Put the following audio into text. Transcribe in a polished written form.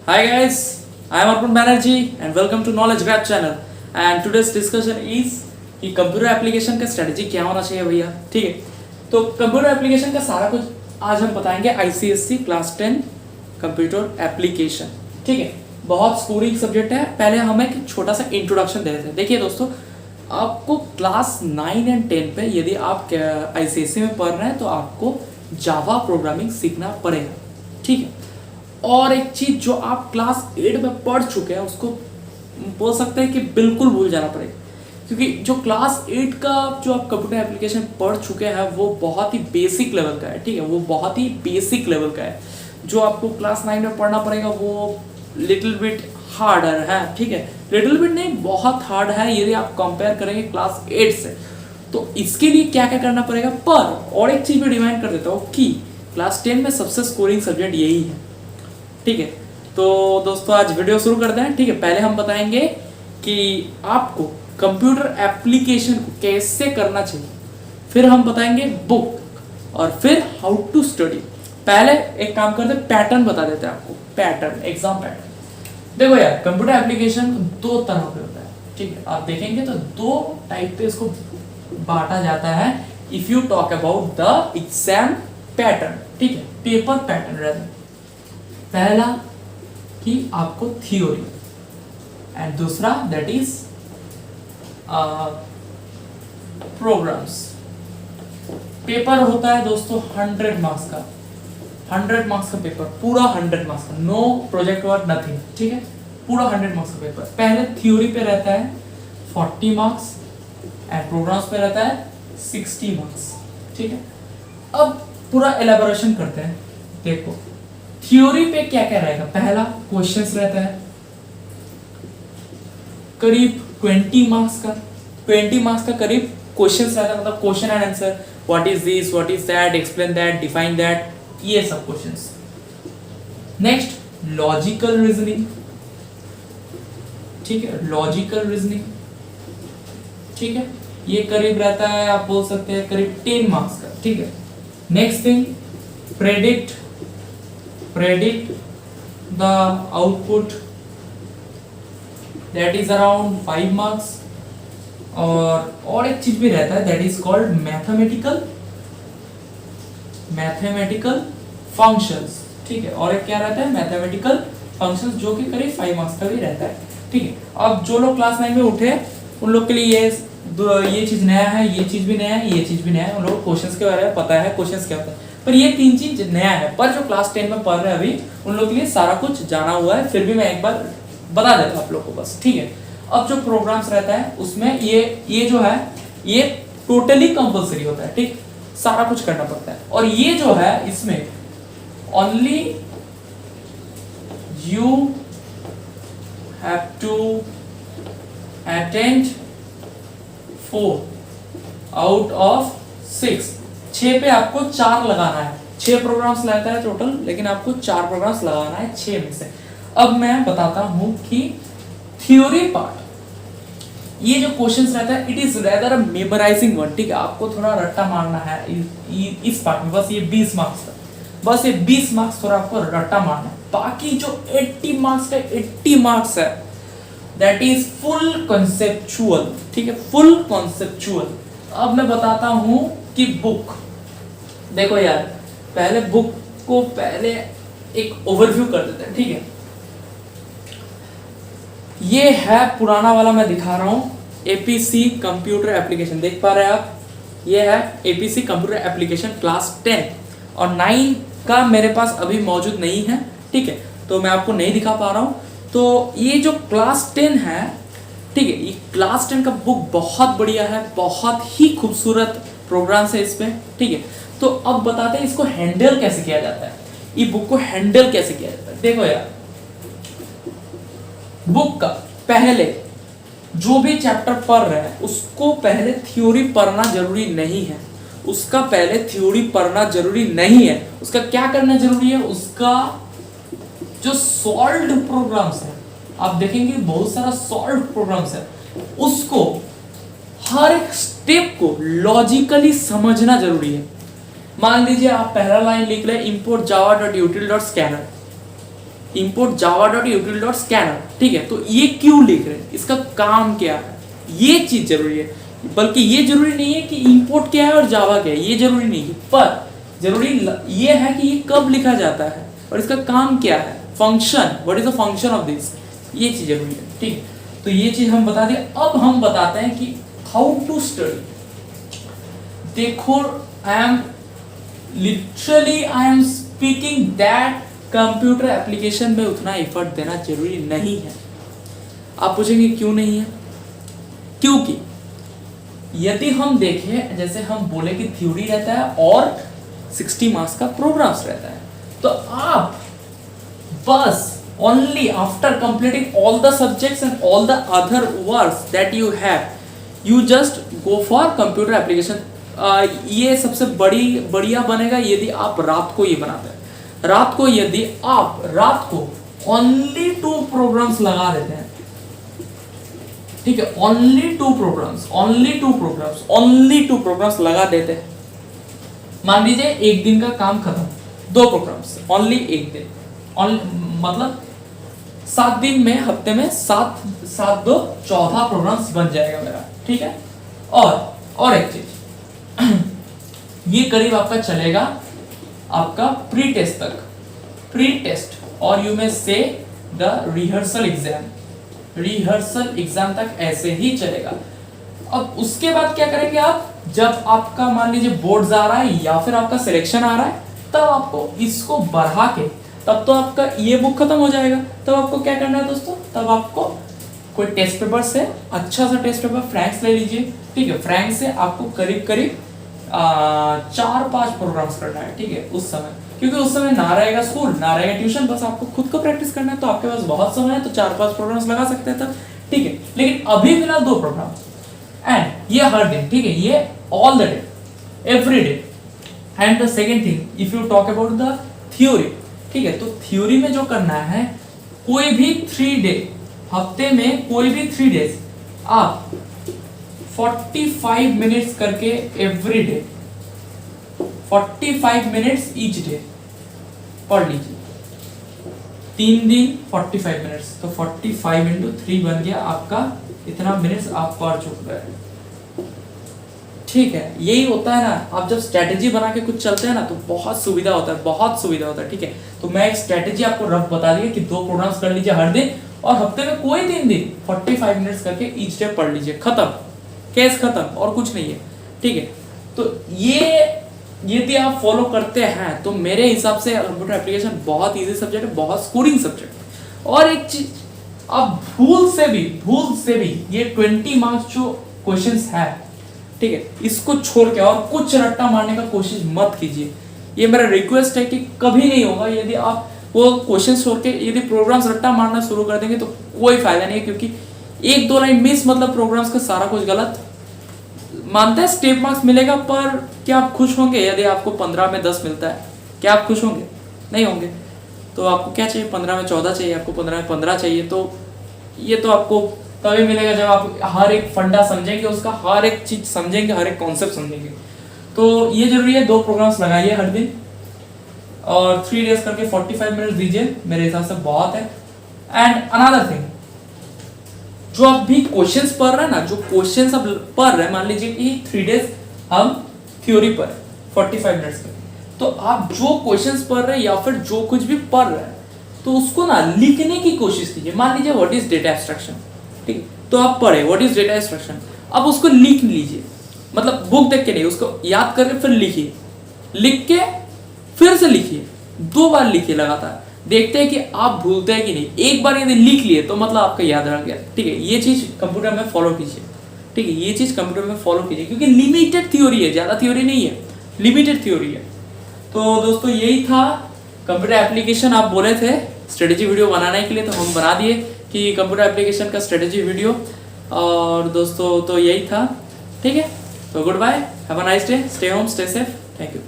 Hi guys, I am Arpan Banerjee and welcome to Knowledge Grab channel. And today's discussion is कि computer application का strategy क्या होना चाहिए भैया. ठीक है, तो कंप्यूटर एप्लीकेशन का सारा कुछ आज हम बताएंगे. ICSC class 10 computer application. ठीक है, बहुत स्कोरिंग सब्जेक्ट है. पहले हम एक छोटा सा इंट्रोडक्शन दे देते हैं. देखिए दोस्तों, आपको क्लास 9 एंड 10 पे यदि आप आईसीएससी में पढ़ रहे हैं तो आपको जावा प्रोग्रामिंग सीखना पड़ेगा. ठीक है, और एक चीज जो आप क्लास 8 में पढ़ चुके हैं उसको बोल सकते हैं कि बिल्कुल भूल जाना पड़ेगा, क्योंकि जो क्लास 8 का जो आप कंप्यूटर एप्लीकेशन पढ़ चुके हैं वो बहुत ही बेसिक लेवल का है. ठीक है, वो बहुत ही बेसिक लेवल का है. जो आपको क्लास 9 में पढ़ना पड़ेगा वो लिटिल बिट हार्डर है. ठीक है, लिटिल बिट नहीं, बहुत हार्ड है यदि आप कंपेयर करेंगे क्लास 8 से. तो इसके लिए क्या क्या करना पड़ेगा. पर और एक चीज भी डिमांड कर देता हूँ कि क्लास 10 में सबसे स्कोरिंग सब्जेक्ट यही है. ठीक है, तो दोस्तों आज वीडियो शुरू करते हैं. ठीक है, पहले हम बताएंगे कि आपको कंप्यूटर एप्लीकेशन को कैसे करना चाहिए, फिर हम बताएंगे बुक, और फिर हाउ टू स्टडी. पहले एक काम करते हैं, पैटर्न बता देते हैं आपको. Pattern, exam pattern. देखो यार, कंप्यूटर एप्लीकेशन दो तरह पे होता है. ठीक है, आप देखेंगे तो दो टाइप पे इसको बांटा जाता है. If you talk about the exam pattern, ठीक है, पेपर पैटर्न रहता है. पहला कि आपको थ्योरी, एंड दूसरा दैट इज प्रोग्राम्स. पेपर होता है दोस्तों 100 मार्क्स का. 100 मार्क्स का पेपर, पूरा 100 मार्क्स का, नो प्रोजेक्ट वर्क नथिंग. ठीक है, पूरा 100 मार्क्स का पेपर. पहले थ्योरी पे रहता है 40 मार्क्स एंड प्रोग्राम्स पे रहता है 60 मार्क्स. ठीक है, अब पूरा एलेबोरेशन करते हैं. देखो थ्योरी पे क्या क्या रहेगा. पहला क्वेश्चंस रहता है करीब 20 मार्क्स का. 20 मार्क्स का करीब क्वेश्चंस रहता है, मतलब question and answer. What is this, what is that, explain that, define that, ये सब क्वेश्चंस. Next logical reasoning. ठीक है, लॉजिकल रीजनिंग. ठीक है, ये करीब रहता है, आप बोल सकते हैं करीब 10 मार्क्स का. ठीक है, next thing predict the output, that is around 5 marks. और एक चीज भी रहता है that is called mathematical functions. ठीक है, और एक क्या रहता है mathematical functions, जो कि करीब 5 मार्क्स का भी रहता है. ठीक है, अब जो लोग क्लास 9 में उठे उन लोग के लिए ये चीज नया है, ये चीज भी नया है, ये चीज भी नया है. उन लोग क्वेश्चंस के बारे में पता है, क्वेश्चंस क्या होता है, पर ये तीन चीज नया है. पर जो क्लास 10 में पढ़ रहे हैं अभी उन लोग के लिए सारा कुछ जाना हुआ है. फिर भी मैं एक बार बता देता हूँ आप लोग को बस. ठीक है, अब जो प्रोग्राम्स रहता है उसमें ये जो है ये टोटली कंपलसरी होता है. ठीक, सारा कुछ करना पड़ता है. और ये जो है इसमें only you have to attend 4 out of 6. 6 पे आपको 4 लगाना है. 6 प्रोग्राम्स लगता है टोटल, लेकिन आपको 4 प्रोग्राम्स लगाना है 6 में से. अब मैं बताता हूं कि थ्योरी पार्ट, ये जो क्वेश्चंस रहता है it is rather a memorising one. ठीक है, आपको थोड़ा रट्टा मारना है इस पार्ट में. बस ये 20 मार्क्स का, बस ये 20 मार्क्स थोड़ा आपको रट्टा मारना है. बाकी जो 80 मार्क्स का 80 मार्क्स है दैट इज फुल कॉन्सेप्चुअल. ठीक है, फुल कॉन्सेप्चुअल. अब मैं बताता हूं कि बुक. देखो यार, पहले बुक को पहले एक ओवरव्यू कर देते हैं. ठीक है, ये है पुराना वाला, मैं दिखा रहा हूं एपीसी कंप्यूटर एप्लीकेशन. देख पा रहे हैं आप, ये है एपीसी कंप्यूटर एप्लीकेशन क्लास 10, और 9 का मेरे पास अभी मौजूद नहीं है. ठीक है, तो मैं आपको नहीं दिखा पा रहा हूं. तो ये जो क्लास 10 है, ठीक है, ये क्लास 10 का बुक बहुत बढ़िया है, बहुत ही खूबसूरत प्रोग्राम्स है इसमें. ठीक है, तो अब बताते हैं इसको हैंडल कैसे किया जाता है, ये बुक को हैंडल कैसे किया जाता है. देखो यार, बुक का पहले जो भी चैप्टर पढ़ रहे हैं उसको पहले थ्योरी पढ़ना जरूरी नहीं है. उसका पहले थ्योरी पढ़ना जरूरी नहीं है. उसका क्या करना जरूरी है, उसका जो सॉल्व्ड प्रोग्राम्स है, आप देखेंगे बहुत सारा सॉल्व्ड प्रोग्राम्स है, उसको हर एक स्टेप को लॉजिकली समझना जरूरी है. मान लीजिए आप पहला लाइन लिख रहे हैं import java.util.scanner, import java.util.scanner, ठीक है। तो ये क्यों लिख रहे हैं, इसका काम क्या है, ये चीज जरूरी है। बल्कि ये जरूरी नहीं है कि इंपोर्ट क्या है और जावा क्या है, ये जरूरी नहीं है, पर जरूरी ये है कि ये कब लिखा जाता है और इसका काम क्या है, function, what is the function of this, ये चीज जरूरी है, ठीक है। तो ये चीज हम बता दिए। अब हम बताते हैं कि हाउ टू स्टडी। देखो, I am speaking that computer application में उतना एफर्ट देना जरूरी नहीं है। आप पूछेंगे क्यों नहीं है, क्योंकि यदि हम देखें, जैसे हम बोले कि थ्योरी रहता है और 60 मार्क्स का प्रोग्राम्स रहता है, तो आप बस only after completing all the subjects and all the other works that you have, you just go for computer application। ये सबसे बढ़िया बनेगा यदि आप रात को ये बनाते हैं। रात को यदि आप रात को only 2 प्रोग्राम्स लगा देते हैं, ठीक है, only 2 प्रोग्राम्स लगा देते हैं, मान लीजिए एक दिन का काम खत्म, 2 प्रोग्राम्स ओनली एक दिन, मतलब 7 दिन में, हफ्ते में 7 2 14 प्रोग्राम्स बन जाएगा मेरा, ठीक है। और एक चीज, ये करीब आपका चलेगा आपका प्री टेस्ट तक, प्री टेस्ट और यू में से द रिहर्सल एग्जाम तक ऐसे ही चलेगा। अब उसके बाद क्या करेंगे आप, जब आपका मान लीजिए बोर्ड्स आ रहा है या फिर आपका सिलेक्शन आ रहा है, तब आपको इसको बढ़ा के, तब तो आपका ये बुक खत्म हो जाएगा। तब आपको क्या करना है दोस्तों, तब आपको कोई टेस्ट पेपर से, अच्छा सा टेस्ट पेपर फ्रैंक्स ले लीजिए, ठीक है। फ्रैंक्स से आपको करीब 4-5 प्रोग्राम्स करना है, ठीक है, उस समय, क्योंकि उस समय ना रहेगा स्कूल ना रहेगा ट्यूशन, बस आपको खुद को प्रैक्टिस करना है। तो आपके पास बहुत समय है, तो 4-5 प्रोग्राम्स लगा सकते हैं तब, ठीक है। लेकिन अभी फिलहाल 2 प्रोग्राम, एंड ये हर दिन, ठीक है, ये all the day, every day. And the second thing, if you talk about the theory, ठीक है, तो थ्योरी में जो करना है, कोई भी 3 डे, हफ्ते में कोई भी 3 डेज आप 45 मिनट्स करके every day, 45 minutes each day पढ़ लीजिए। 3 दिन 45 मिनट्स, तो 45 इंटू 3 बन गया आपका, इतना मिनट्स आप पढ़ चुके हैं, ठीक है। यही होता है ना, आप जब स्ट्रेटेजी बना के कुछ चलते हैं ना, तो बहुत सुविधा होता है, ठीक है। तो मैं एक स्ट्रेटेजी आपको रफ बता दिया कि 2 प्रोग्राम्स कर लीजिए हर दिन, और हफ्ते में कोई 3 दिन 45 मिनट्स करके ईच डे पढ़ लीजिए, खत्म, केस खत्म, और कुछ नहीं है, ठीक है। तो ये यदि आप फॉलो करते हैं, तो मेरे हिसाब से कंप्यूटर एप्लीकेशन बहुत इजी सब्जेक्ट है, बहुत स्कोरिंग सब्जेक्ट है। और एक चीज, आप भूल से भी ये 20 मार्क्स जो क्वेश्चंस है, ठीक है, इसको छोड़ के और कुछ रट्टा मारने का कोशिश मत कीजिए। ये मेरा रिक्वेस्ट है कि कभी नहीं होगा यदि आप वो क्वेश्चन छोड़ के यदि प्रोग्राम्स रट्टा मारना शुरू कर देंगे, तो कोई फायदा नहीं है, क्योंकि 1-2 लाइन मिस मतलब प्रोग्राम्स का सारा कुछ गलत। मानते हैं स्टेप मार्क्स मिलेगा, पर क्या आप खुश होंगे यदि आपको 15 में 10 मिलता है? क्या आप खुश होंगे? नहीं होंगे। तो आपको क्या चाहिए? 15 में 14 चाहिए, आपको 15 में 15 चाहिए। तो ये तो आपको तभी मिलेगा जब आप हर एक फंडा समझेंगे, उसका हर एक चीज समझेंगे, हर एक कॉन्सेप्ट समझेंगे। तो ये जरूरी है, 2 प्रोग्राम्स लगाइए हर दिन और 3 डेज करके 45 मिनट दीजिए, मेरे हिसाब से बहुत है। एंड अनदर थिंग, जो आप भी क्वेश्चंस पढ़ रहे हैं ना, जो क्वेश्चंस आप पढ़ रहे हैं, मान लीजिए कि 3 डेज हम थ्योरी पर 45 मिनट्स का, तो आप जो क्वेश्चंस पढ़ रहे हैं या फिर जो कुछ भी पढ़ रहे हैं, तो उसको ना लिखने की कोशिश कीजिए। मान लीजिए व्हाट इज डेटा एब्स्ट्रैक्शन, ठीक है, तो आप पढ़े व्हाट इज डेटा एब्स्ट्रैक्शन, अब उसको लिख लीजिए, मतलब बुक देख के नहीं, उसको याद करके फिर लिखिए, लिख के फिर से लिखिए, 2 बार लिखिए लगातार, देखते हैं कि आप भूलते हैं कि नहीं। एक बार यदि लिख लिए तो मतलब आपका याद रह गया, ठीक है। ये चीज कंप्यूटर में फॉलो कीजिए, ठीक है, ये चीज कंप्यूटर में फॉलो कीजिए, क्योंकि लिमिटेड थ्योरी है, ज्यादा थ्योरी नहीं है, लिमिटेड थ्योरी है। तो दोस्तों यही था कंप्यूटर एप्लीकेशन। आप बोले थे स्ट्रेटेजी वीडियो बनाने के लिए, तो हम बना दिए कि कंप्यूटर एप्लीकेशन का स्ट्रेटेजी वीडियो। और दोस्तों तो यही था, ठीक है। तो good bye, have a nice day, stay home, stay safe, thank you.